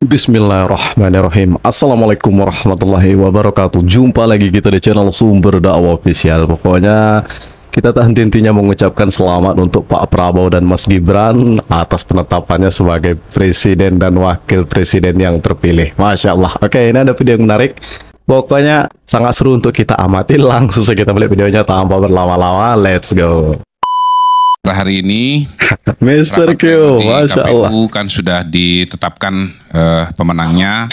Bismillahirrahmanirrahim. Assalamualaikum warahmatullahi wabarakatuh. Jumpa lagi kita di channel Sumber Dakwah Official. Pokoknya kita tak henti-hentinya mengucapkan selamat untuk Pak Prabowo dan Mas Gibran atas penetapannya sebagai presiden dan wakil presiden yang terpilih. Masya Allah. Oke, ini ada video yang menarik. Pokoknya sangat seru untuk kita amati. Langsung saja kita melihat videonya tanpa berlama-lama. Let's go. Hari ini Mr. Q, Masya Allah. KPU kan sudah ditetapkan pemenangnya,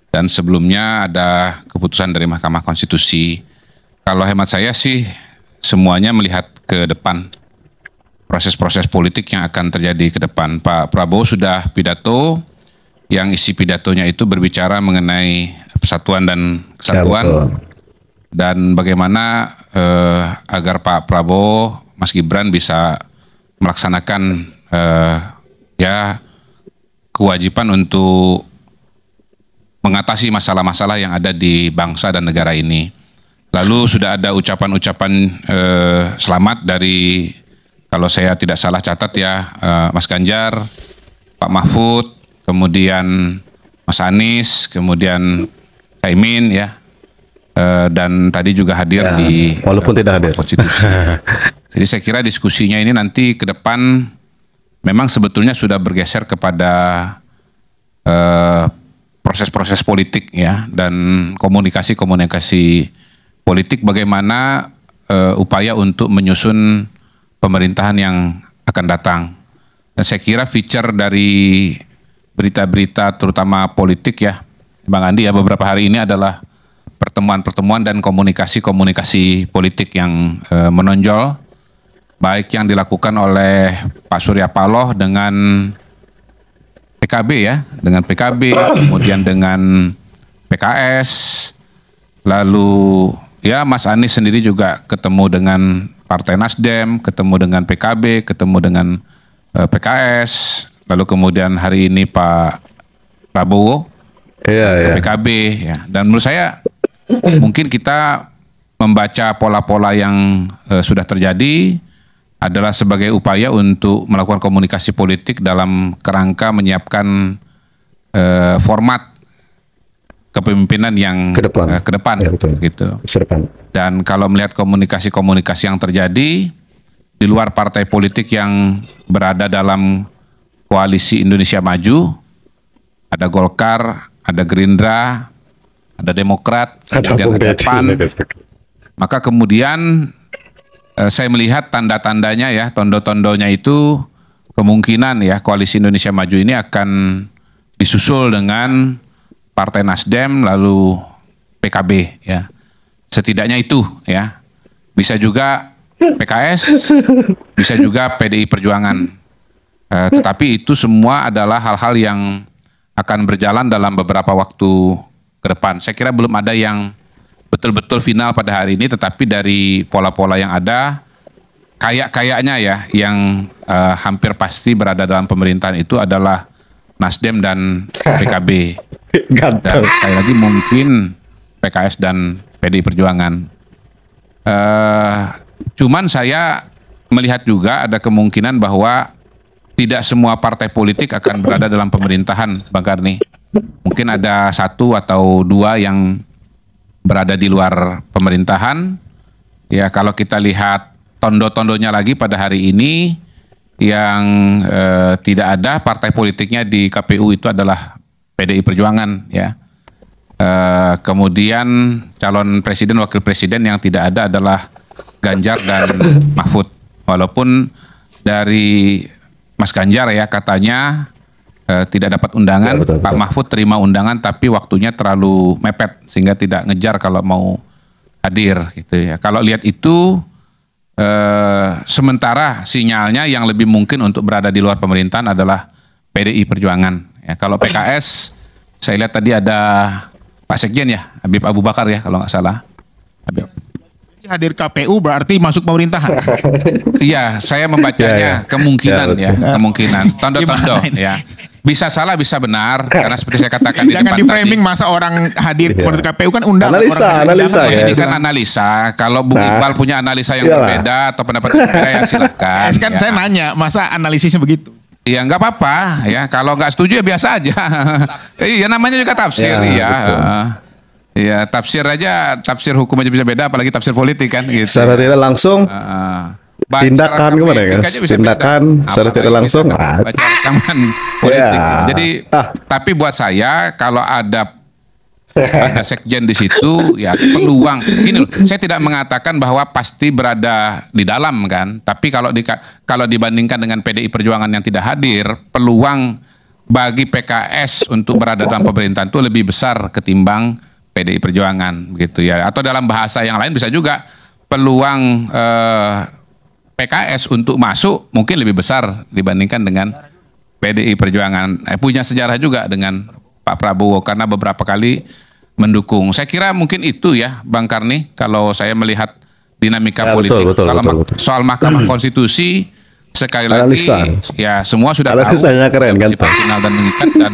dan sebelumnya ada keputusan dari Mahkamah Konstitusi. Kalau hemat saya sih semuanya melihat ke depan, proses-proses politik yang akan terjadi ke depan. Pak Prabowo sudah pidato yang isi pidatonya itu berbicara mengenai persatuan dan kesatuan, dan bagaimana agar Pak Prabowo, Mas Gibran bisa melaksanakan kewajiban untuk mengatasi masalah-masalah yang ada di bangsa dan negara ini. Lalu sudah ada ucapan-ucapan selamat dari, kalau saya tidak salah catat ya, Mas Ganjar, Pak Mahfud, kemudian Mas Anies, kemudian Caimin ya, dan tadi juga hadir ya, di walaupun tidak hadir konstitusi. Jadi saya kira diskusinya ini nanti ke depan memang sebetulnya sudah bergeser kepada proses-proses politik ya, dan komunikasi-komunikasi politik, bagaimana upaya untuk menyusun pemerintahan yang akan datang. Dan saya kira feature dari berita-berita terutama politik ya, Bang Andi ya, beberapa hari ini adalah pertemuan-pertemuan dan komunikasi-komunikasi politik yang menonjol, baik yang dilakukan oleh Pak Surya Paloh dengan PKB ya, dengan PKB, kemudian dengan PKS, lalu ya Mas Anies sendiri juga ketemu dengan Partai Nasdem, ketemu dengan PKB, ketemu dengan PKS, lalu kemudian hari ini Pak Prabowo ke PKB ya. Dan menurut saya mungkin kita membaca pola-pola yang sudah terjadi adalah sebagai upaya untuk melakukan komunikasi politik dalam kerangka menyiapkan format kepemimpinan yang ke depan ya, gitu. Dan kalau melihat komunikasi-komunikasi yang terjadi di luar partai politik yang berada dalam koalisi Indonesia Maju, ada Golkar, ada Gerindra, ada Demokrat, kemudian ada PAN, maka kemudian saya melihat tanda-tandanya ya, tondo-tondonya itu kemungkinan ya koalisi Indonesia Maju ini akan disusul dengan Partai Nasdem lalu PKB ya. Setidaknya itu ya. Bisa juga PKS, bisa juga PDI Perjuangan. Tetapi itu semua adalah hal-hal yang akan berjalan dalam beberapa waktu ke depan. Saya kira belum ada yang betul-betul final pada hari ini, tetapi dari pola-pola yang ada, kayaknya ya, yang hampir pasti berada dalam pemerintahan itu adalah Nasdem dan PKB. Dan sekali lagi mungkin PKS dan PDI Perjuangan. Cuman saya melihat juga ada kemungkinan bahwa tidak semua partai politik akan berada dalam pemerintahan, Bang Karni. Mungkin ada satu atau dua yang berada di luar pemerintahan. Ya, kalau kita lihat tondo-tondonya lagi pada hari ini, yang tidak ada partai politiknya di KPU itu adalah PDI Perjuangan ya. Kemudian calon presiden, wakil presiden yang tidak ada adalah Ganjar dan Mahfud. Walaupun dari Mas Ganjar ya katanya tidak dapat undangan, ya, betul. Pak Mahfud terima undangan tapi waktunya terlalu mepet sehingga tidak ngejar kalau mau hadir gitu ya. Kalau lihat itu sementara sinyalnya yang lebih mungkin untuk berada di luar pemerintahan adalah PDI Perjuangan ya. Kalau PKS saya lihat tadi ada Pak Sekjen ya, Habib Abu Bakar ya kalau nggak salah. Habib. Hadir KPU berarti masuk pemerintahan. Iya, saya membacanya kemungkinan ya, kemungkinan. Tondo-tondo ya. Bisa salah, bisa benar, karena seperti saya katakan di depan tadi. Jangan di framing masa orang hadir ke KPU kan undang. Analisa ya. Ini kan analisa. Kalau Bung Iqbal punya analisa yang berbeda atau pendapat yang berbeda ya silahkan. Kan ya. Saya nanya, masa analisisnya begitu? Ya nggak apa-apa ya, kalau nggak setuju ya biasa aja. Iya namanya juga tafsir, Ya, iya. betul. Iya tafsir aja, tafsir hukum aja bisa beda, apalagi tafsir politik kan gitu. Secara tidak langsung Baca tindakan rekaman gimana ya? etik aja bisa Tindakan beda. secara tidak Apalagi langsung. bisa baca rekaman politik. Ya. Jadi tapi buat saya kalau ada sekjen di situ ya peluang ini loh, saya tidak mengatakan bahwa pasti berada di dalam kan, tapi kalau dibandingkan dengan PDI Perjuangan yang tidak hadir, peluang bagi PKS untuk berada dalam pemerintahan itu lebih besar ketimbang PDI Perjuangan gitu ya, atau dalam bahasa yang lain bisa juga peluang PKS untuk masuk mungkin lebih besar dibandingkan dengan PDI Perjuangan. Punya sejarah juga dengan Pak Prabowo karena beberapa kali mendukung. Saya kira mungkin itu ya Bang Karni kalau saya melihat dinamika Ya, politik. betul, Kalau betul. soal Mahkamah Konstitusi sekali lagi Analisa. ya semua sudah tahu Analisanya keren kan, bersifat Pak? final dan mengikat dan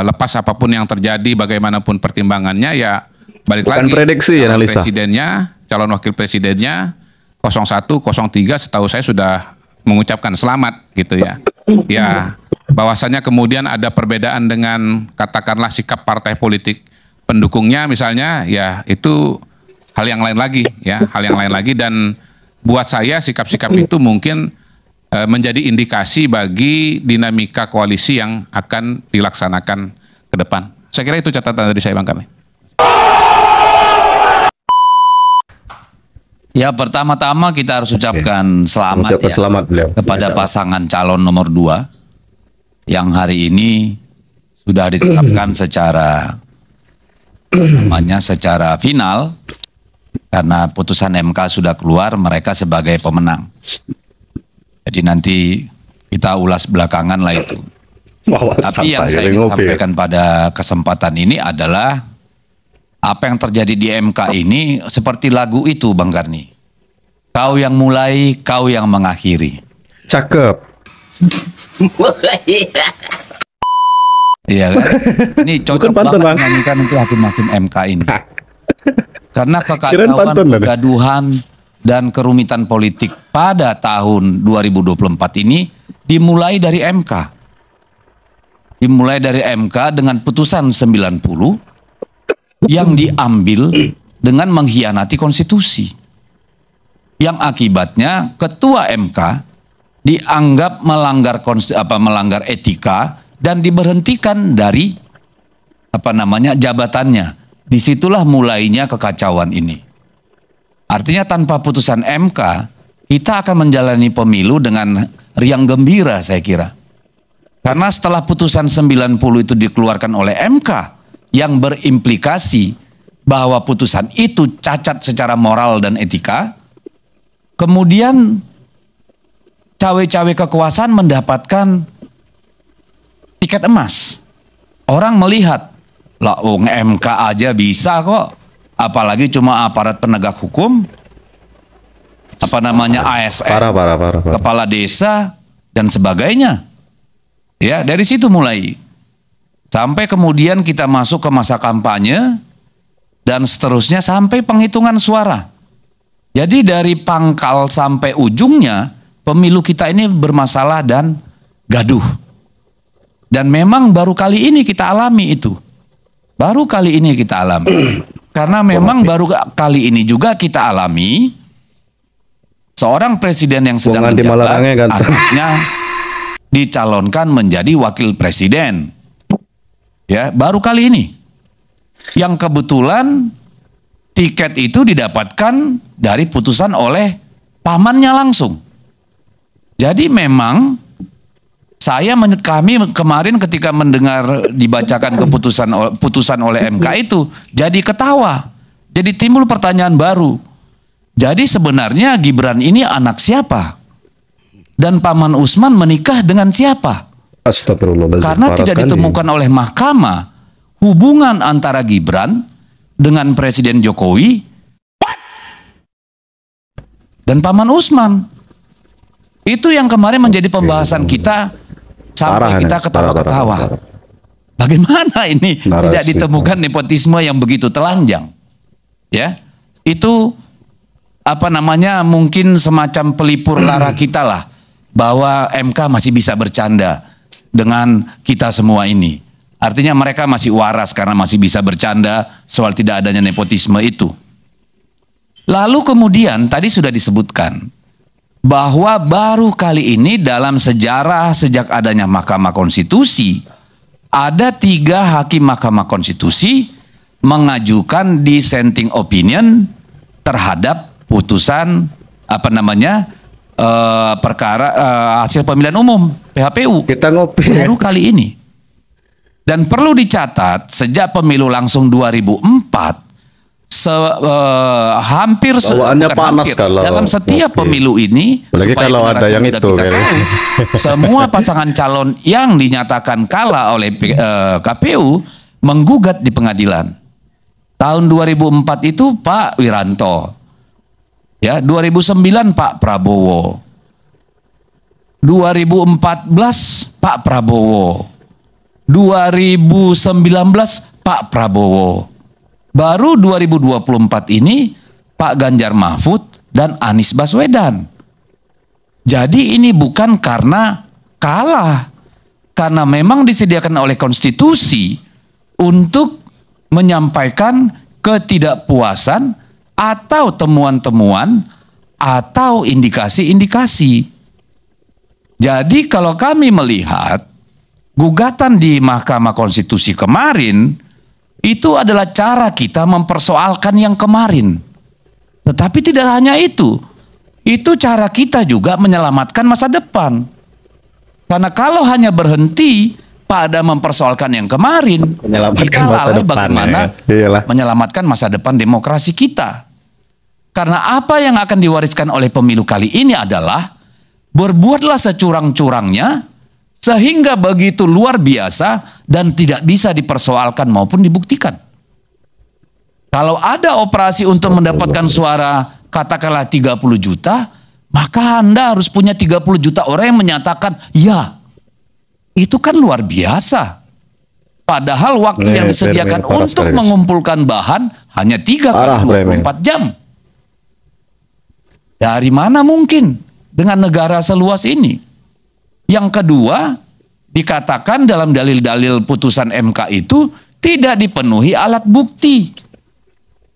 lepas apapun yang terjadi bagaimanapun pertimbangannya ya balik Bukan lagi prediksi, calon analisa. presidennya, calon wakil presidennya 01, 03 setahu saya sudah mengucapkan selamat gitu ya. Ya, bahwasanya kemudian ada perbedaan dengan katakanlah sikap partai politik pendukungnya misalnya, ya itu hal yang lain lagi ya, hal yang lain lagi dan buat saya sikap-sikap itu mungkin menjadi indikasi bagi dinamika koalisi yang akan dilaksanakan ke depan. Saya kira itu catatan dari saya Bang Karni. Ya pertama-tama kita harus ucapkan selamat Ucapkan ya selamat beliau. kepada pasangan calon nomor 2 yang hari ini sudah ditetapkan secara final karena putusan MK sudah keluar mereka sebagai pemenang. Jadi nanti kita ulas belakangan lah itu. Tapi yang saya ingin sampaikan pada kesempatan ini adalah apa yang terjadi di MK ini seperti lagu itu Bang Karni. Kau yang mulai, kau yang mengakhiri. Cakep. Iya kan? Ini cocok pantun, banget Bang. dinyanyikan untuk hakim-hakim MK ini. Karena Kirain kekacauan, pantun, Bang. kegaduhan, dan kerumitan politik pada tahun 2024 ini dimulai dari MK. Dimulai dari MK dengan putusan 90 yang diambil dengan mengkhianati konstitusi. Yang akibatnya ketua MK dianggap melanggar etika dan diberhentikan dari jabatannya. Disitulah mulainya kekacauan ini. Artinya tanpa putusan MK kita akan menjalani pemilu dengan riang gembira saya kira. Karena setelah putusan 90 itu dikeluarkan oleh MK yang berimplikasi bahwa putusan itu cacat secara moral dan etika, kemudian cawe-cawe kekuasaan mendapatkan tiket emas. Orang melihat, lah MK aja bisa kok, apalagi cuma aparat penegak hukum, ASN, Parah. kepala desa, dan sebagainya. Ya, dari situ mulai. Sampai kemudian kita masuk ke masa kampanye dan seterusnya sampai penghitungan suara. Jadi dari pangkal sampai ujungnya pemilu kita ini bermasalah dan gaduh. Dan memang baru kali ini kita alami itu. Baru kali ini kita alami. Karena memang baru kali ini juga kita alami seorang presiden yang sedang menjabat anaknya dicalonkan menjadi wakil presiden. Ya, baru kali ini. Yang kebetulan tiket itu didapatkan dari putusan oleh pamannya langsung. Jadi memang kami kemarin ketika mendengar dibacakan putusan oleh MK itu jadi ketawa. Jadi timbul pertanyaan baru. Jadi sebenarnya Gibran ini anak siapa? Dan Paman Usman menikah dengan siapa? Astagfirullahaladzim. Karena tidak ditemukan oleh mahkamah hubungan antara Gibran dengan Presiden Jokowi dan Paman Usman. Itu yang kemarin menjadi pembahasan kita sampai kita ketawa-ketawa. Bagaimana ini tidak ditemukan nepotisme yang begitu telanjang? Ya, itu mungkin semacam pelipur lara kita lah bahwa MK masih bisa bercanda dengan kita semua ini. Artinya mereka masih waras karena masih bisa bercanda soal tidak adanya nepotisme itu. Lalu kemudian tadi sudah disebutkan bahwa baru kali ini dalam sejarah sejak adanya Mahkamah Konstitusi ada 3 hakim Mahkamah Konstitusi mengajukan dissenting opinion terhadap putusan perkara hasil pemilihan umum PHPU. Kita ngopi. Baru kali ini. Dan perlu dicatat sejak pemilu langsung 2004 hampir bawaannya panas kalau dalam setiap pemilu ini, apalagi kalau ada yang itu semua pasangan calon yang dinyatakan kalah oleh KPU menggugat di pengadilan. Tahun 2004 itu Pak Wiranto. Ya, 2009 Pak Prabowo. 2014 Pak Prabowo. 2019 Pak Prabowo. Baru 2024 ini Pak Ganjar Mahfud dan Anies Baswedan. Jadi ini bukan karena kalah. Karena memang disediakan oleh konstitusi untuk menyampaikan ketidakpuasan atau temuan-temuan atau indikasi-indikasi. Jadi kalau kami melihat gugatan di Mahkamah Konstitusi kemarin itu adalah cara kita mempersoalkan yang kemarin. Tetapi tidak hanya itu cara kita juga menyelamatkan masa depan. Karena kalau hanya berhenti pada mempersoalkan yang kemarin, kita lalai bagaimana menyelamatkan masa depan demokrasi kita. Karena apa yang akan diwariskan oleh pemilu kali ini adalah berbuatlah securang-curangnya sehingga begitu luar biasa dan tidak bisa dipersoalkan maupun dibuktikan. Kalau ada operasi untuk mendapatkan suara katakanlah 30 juta, maka Anda harus punya 30 juta orang yang menyatakan ya. Itu kan luar biasa. Padahal waktu yang disediakan untuk mengumpulkan bahan hanya 3x24 jam. Dari mana mungkin dengan negara seluas ini? Yang kedua, dikatakan dalam dalil-dalil putusan MK itu tidak dipenuhi alat bukti.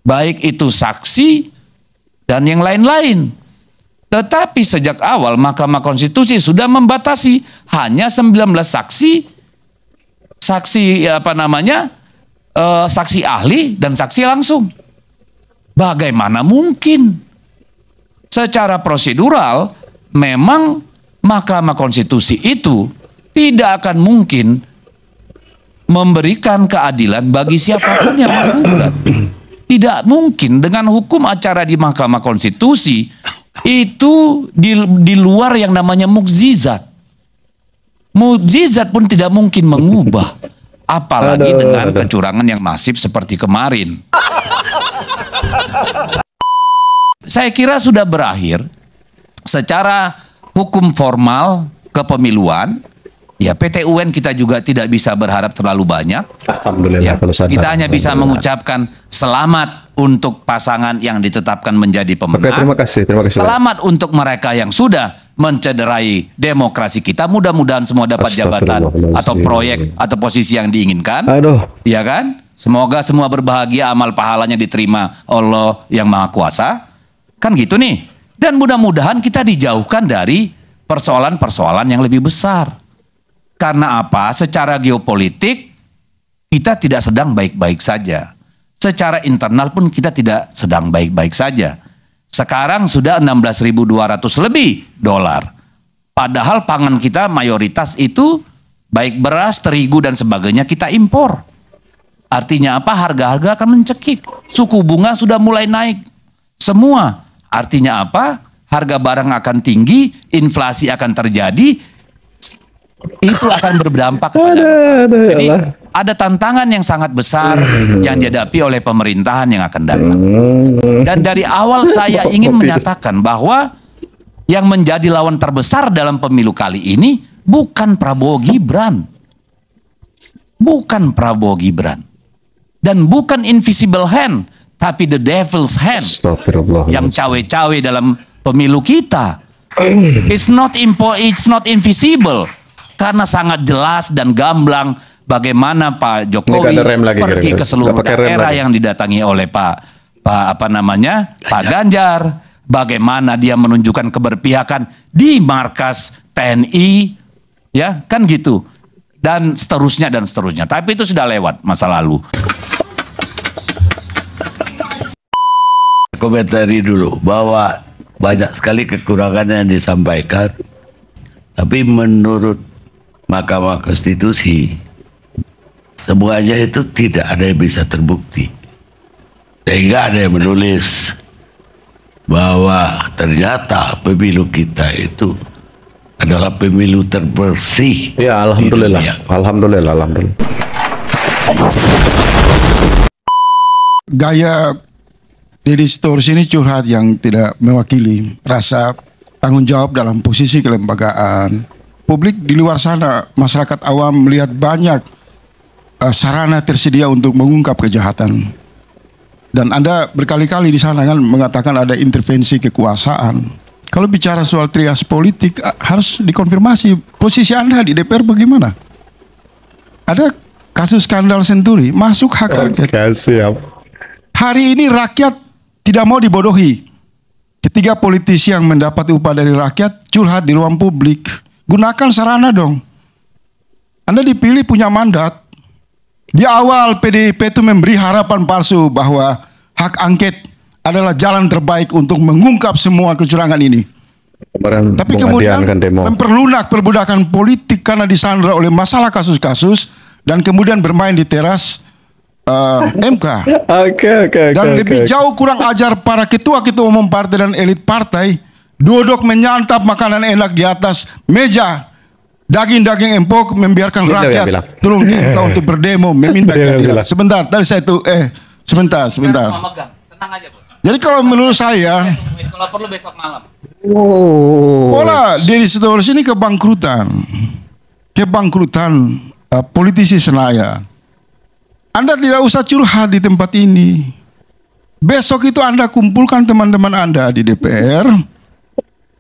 Baik itu saksi dan yang lain-lain. Tetapi sejak awal Mahkamah Konstitusi sudah membatasi hanya 19 saksi ahli dan saksi langsung. Bagaimana mungkin? Secara prosedural memang Mahkamah Konstitusi itu tidak akan mungkin memberikan keadilan bagi siapapun yang menggugat. Tidak mungkin dengan hukum acara di Mahkamah Konstitusi itu di luar yang namanya mukjizat. Mukjizat pun tidak mungkin mengubah, apalagi dengan kecurangan yang masif seperti kemarin. Saya kira sudah berakhir secara hukum formal kepemiluan. Ya, PT UN kita juga tidak bisa berharap terlalu banyak. Alhamdulillah. Ya, kita hanya bisa mengucapkan selamat untuk pasangan yang ditetapkan menjadi pemenang. Oke, terima kasih. Selamat untuk mereka yang sudah mencederai demokrasi kita. Mudah-mudahan semua dapat jabatan atau proyek atau posisi yang diinginkan. Iya kan? Semoga semua berbahagia, amal pahalanya diterima Allah yang Maha Kuasa. Kan gitu nih. Dan mudah-mudahan kita dijauhkan dari persoalan-persoalan yang lebih besar. Karena apa? Secara geopolitik kita tidak sedang baik-baik saja. Secara internal pun kita tidak sedang baik-baik saja. Sekarang sudah 16.200 lebih dolar. Padahal pangan kita mayoritas itu baik beras, terigu dan sebagainya kita impor. Artinya apa? Harga-harga akan mencekik. Suku bunga sudah mulai naik. Semua. Artinya apa? Harga barang akan tinggi, inflasi akan terjadi. Itu akan berdampak kepada masyarakat. Jadi ada tantangan yang sangat besar yang dihadapi oleh pemerintahan yang akan datang. Dan dari awal saya ingin menyatakan bahwa yang menjadi lawan terbesar dalam pemilu kali ini bukan Prabowo Gibran. Bukan Prabowo Gibran. Dan bukan invisible hand, tapi the devil's hand. Yang cawe-cawe dalam pemilu kita. It's not invisible. Karena sangat jelas dan gamblang bagaimana Pak Jokowi pergi ke seluruh daerah yang didatangi oleh Pak Ganjar. Bagaimana dia menunjukkan keberpihakan di markas TNI, ya kan gitu. Dan seterusnya dan seterusnya. Tapi itu sudah lewat masa lalu. Komentari dulu bahwa banyak sekali kekurangan yang disampaikan, tapi menurut Mahkamah Konstitusi semuanya itu tidak ada yang bisa terbukti, sehingga ada yang menulis bahwa ternyata pemilu kita itu adalah pemilu terbersih. Ya, alhamdulillah. Alhamdulillah. Gaya Deddy Sitorus ini curhat yang tidak mewakili rasa tanggung jawab dalam posisi kelembagaan. Publik di luar sana, masyarakat awam melihat banyak sarana tersedia untuk mengungkap kejahatan. Dan Anda berkali-kali di sana kan mengatakan ada intervensi kekuasaan. Kalau bicara soal trias politik harus dikonfirmasi posisi Anda di DPR bagaimana? Ada kasus skandal Senturi masuk hak angket. Siap. Hari ini rakyat tidak mau dibodohi. Ketika politisi yang mendapat upah dari rakyat curhat di ruang publik, gunakan sarana dong. Anda dipilih punya mandat. Di awal PDIP itu memberi harapan palsu bahwa hak angket adalah jalan terbaik untuk mengungkap semua kecurangan ini. Tapi kemudian memperlunak perbudakan politik karena disandra oleh masalah kasus-kasus dan kemudian bermain di teras MK. Dan lebih jauh kurang ajar para ketua-ketua umum partai dan elit partai duduk menyantap makanan enak di atas meja daging-daging empuk, membiarkan rakyat turun minta untuk berdemo meminta keadilan. Sebentar, dari saya itu sebentar. Tenang aja, Bos. Jadi kalau menurut saya kalau perlu besok malam. Pola Deddy Sitorus ini kebangkrutan politisi Senayan. Anda tidak usah curhat di tempat ini. Besok itu Anda kumpulkan teman-teman Anda di DPR,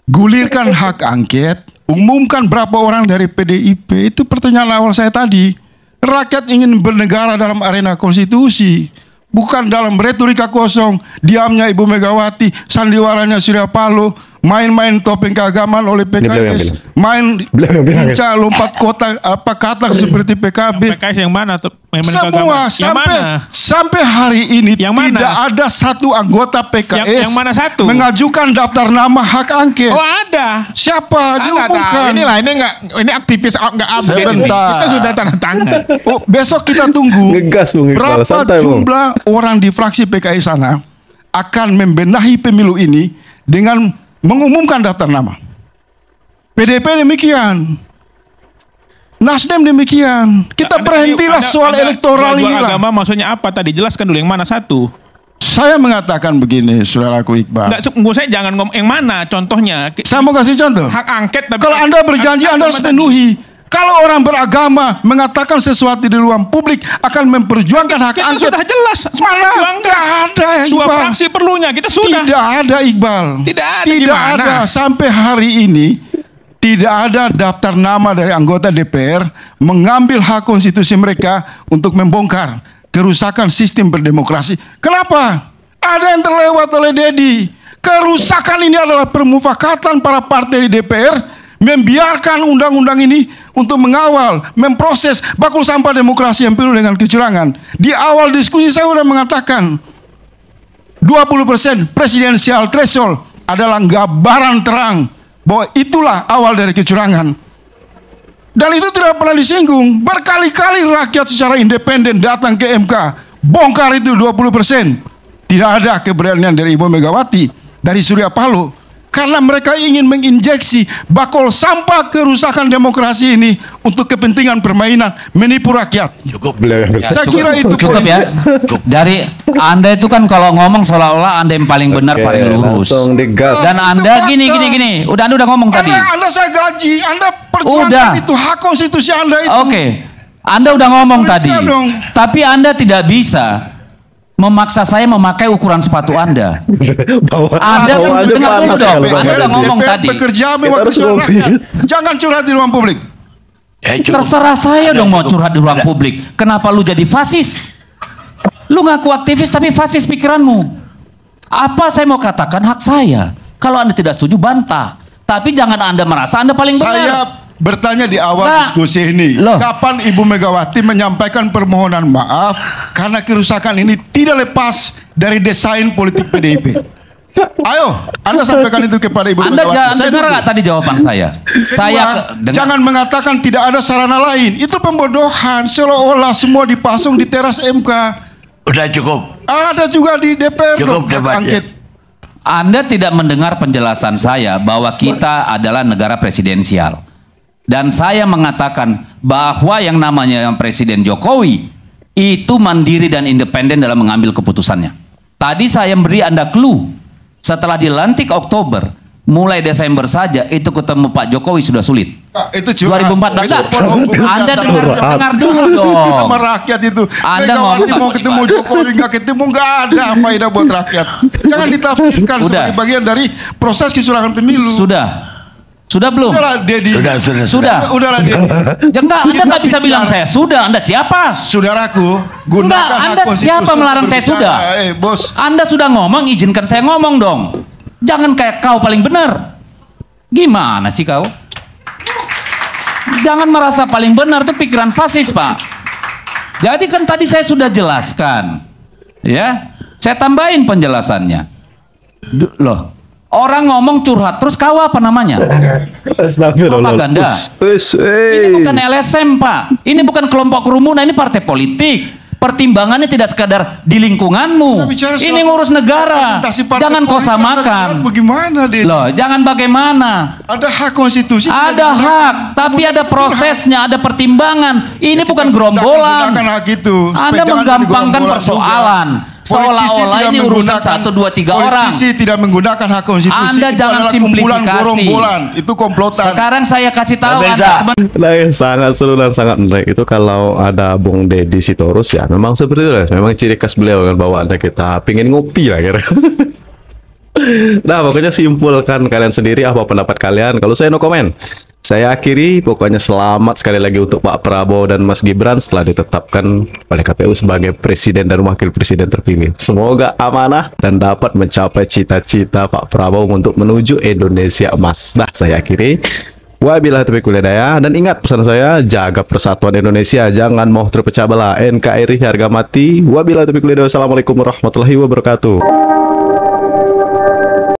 gulirkan hak angket, umumkan berapa orang dari PDIP. Itu pertanyaan awal saya tadi. Rakyat ingin bernegara dalam arena konstitusi, bukan dalam retorika kosong, diamnya Ibu Megawati, sandiwaranya Surya Paloh, main-main topeng keagamaan oleh PKS, main bincang lompat kata seperti PKB. PKS yang mana? Semua sampai hari ini yang tidak ada satu anggota PKS yang mana satu mengajukan daftar nama hak angket. Oh ada. Siapa? Diumumkan. Ini aktivis nggak update. Sebentar. Kita sudah tanda tangan. Oh, besok kita tunggu Ngegas, Bung Iqbal. berapa Santai, Bung. jumlah orang di fraksi PKI sana akan membenahi pemilu ini dengan mengumumkan daftar nama. PDP demikian. Nasdem demikian. Kita berhentilah soal elektoral ini lah. Agama maksudnya apa tadi? Jelaskan dulu yang mana satu. Saya mengatakan begini, saudaraku Iqbal. Enggak, saya jangan ngomong yang mana contohnya. Saya mau kasih contoh. Hak angket. Tapi kalau Anda berjanji Anda harus penuhi. Kalau orang beragama mengatakan sesuatu di ruang publik akan memperjuangkan hak angket. Sudah jelas. Mana? Tidak ada, Iqbal. Dua fraksi perlunya. Kita sudah. Tidak ada, Iqbal. Tidak ada. Sampai hari ini tidak ada daftar nama dari anggota DPR mengambil hak konstitusi mereka untuk membongkar kerusakan sistem berdemokrasi. Kenapa? Ada yang terlewat oleh Deddy. Kerusakan ini adalah permufakatan para partai di DPR membiarkan undang-undang ini untuk mengawal, memproses bakul sampah demokrasi yang penuh dengan kecurangan. Di awal diskusi saya sudah mengatakan 20% presidensial threshold adalah gambaran terang bahwa itulah awal dari kecurangan. Dan itu tidak pernah disinggung. Berkali-kali rakyat secara independen datang ke MK, bongkar itu 20%. Tidak ada keberanian dari Ibu Megawati, dari Surya Paloh, karena mereka ingin menginjeksi bakul sampah kerusakan demokrasi ini untuk kepentingan permainan, menipu rakyat. Saya kira itu cukup ya. Dari Anda itu kan kalau ngomong seolah-olah Anda yang paling benar, paling lurus. Dan Anda gini. Anda udah ngomong tadi. Anda saya gaji, Anda perjuangkan itu hak konstitusi Anda itu. Anda udah ngomong tadi. Tapi Anda tidak bisa memaksa saya memakai ukuran sepatu Anda. Anda bawa aja dengar dulu panas dong. kalau Anda udah ngomong DPR tadi. bekerja Kita mewakili harus suara ngopi. rakyat. Jangan curhat di ruang publik. Ya, cukup. Terserah saya dong mau cukup. curhat di ruang Ada. publik. Kenapa lu jadi fasis? Lu ngaku aktivis tapi fasis pikiranmu. Apa saya mau katakan hak saya. Kalau Anda tidak setuju bantah. Tapi jangan Anda merasa Anda paling benar. Saya bertanya di awal Nah, diskusi ini, loh. kapan Ibu Megawati menyampaikan permohonan maaf karena kerusakan ini tidak lepas dari desain politik PDIP? Ayo, Anda sampaikan itu kepada Ibu Anda Megawati. Saya dengar tunggu. nggak tadi jawaban saya? Saya dengar. Jangan mengatakan tidak ada sarana lain. Itu pembodohan. Seolah-olah semua dipasung di teras MK. Udah cukup. Ada juga di DPR Cukup dong, hak debatnya. angket. Anda tidak mendengar penjelasan saya bahwa kita adalah negara presidensial. Dan saya mengatakan bahwa yang namanya Presiden Jokowi itu mandiri dan independen dalam mengambil keputusannya. Tadi saya beri Anda clue. Setelah dilantik Oktober, mulai Desember saja itu ketemu Pak Jokowi sudah sulit. Nah, itu curhat. 2014 Itu pun hubungan Anda antara dengar dulu dong. sama rakyat itu. Anda Megawati ngomong- mau ketemu Jokowi nggak ketemu nggak ada faedah buat rakyat. Jangan ditafsirkan Udah. sebagai bagian dari proses kecurangan pemilu. Sudah belum? Udahlah Dedi. Sudah. Udahlah Dedi. Ya enggak, Anda Kita nggak bisa bicara. bilang saya sudah. Anda siapa? Saudaraku, Enggak, gunakan Anda hak siapa konstitusi melarang untuk saya berbicara. sudah? Bos. Anda sudah ngomong, izinkan saya ngomong dong. Jangan kayak kau paling benar. Gimana sih kau? Jangan merasa paling benar, itu pikiran fasis, Pak. Jadi kan tadi saya sudah jelaskan. Ya, saya tambahin penjelasannya. Loh, orang ngomong curhat, terus kau apa namanya? Astagfirullah. Propaganda. Ini bukan LSM, Pak. Ini bukan kelompok kerumunan, ini partai politik. Pertimbangannya tidak sekadar di lingkunganmu. Kita bicara soal Ini ngurus negara. representasi partai Jangan kau politik, samakan. Anda bagaimana Dedi? Loh, jangan bagaimana. Ada hak konstitusi. Ada hak, tapi ada prosesnya, ada pertimbangan. Ini bukan gerombolan. Gunakan hak itu. supaya Anda jangan menggampangkan jadi persoalan. gerombolan juga. Seolah-olah Politisi ini tidak urusan menggunakan- 1, 2, 3 orang. Politisi tidak menggunakan hak konstitusi. Anda Itu jangan adalah kumpulan simplifikasi. gerombolan. Itu komplotan. Sekarang saya kasih tahu Pemirsa. Anda sebenarnya. Nah, yang sangat seru dan sangat menarik itu kalau ada Bung Deddy Sitorus ya memang seperti itu ya. Memang ciri khas beliau kan bawaannya kita pingin ngopi lah kira. Nah pokoknya simpulkan kalian sendiri apa pendapat kalian. Kalau saya no comment. Saya akhiri pokoknya selamat sekali lagi untuk Pak Prabowo dan Mas Gibran setelah ditetapkan oleh KPU sebagai presiden dan wakil presiden terpilih. Semoga amanah dan dapat mencapai cita-cita Pak Prabowo untuk menuju Indonesia emas. Nah saya akhiri. Wabillahi taufiq wal hidayah, dan ingat pesan saya, jaga persatuan Indonesia, jangan mau terpecah belah. NKRI harga mati. Wabillahi taufiq wal hidayah. Assalamualaikum warahmatullahi wabarakatuh.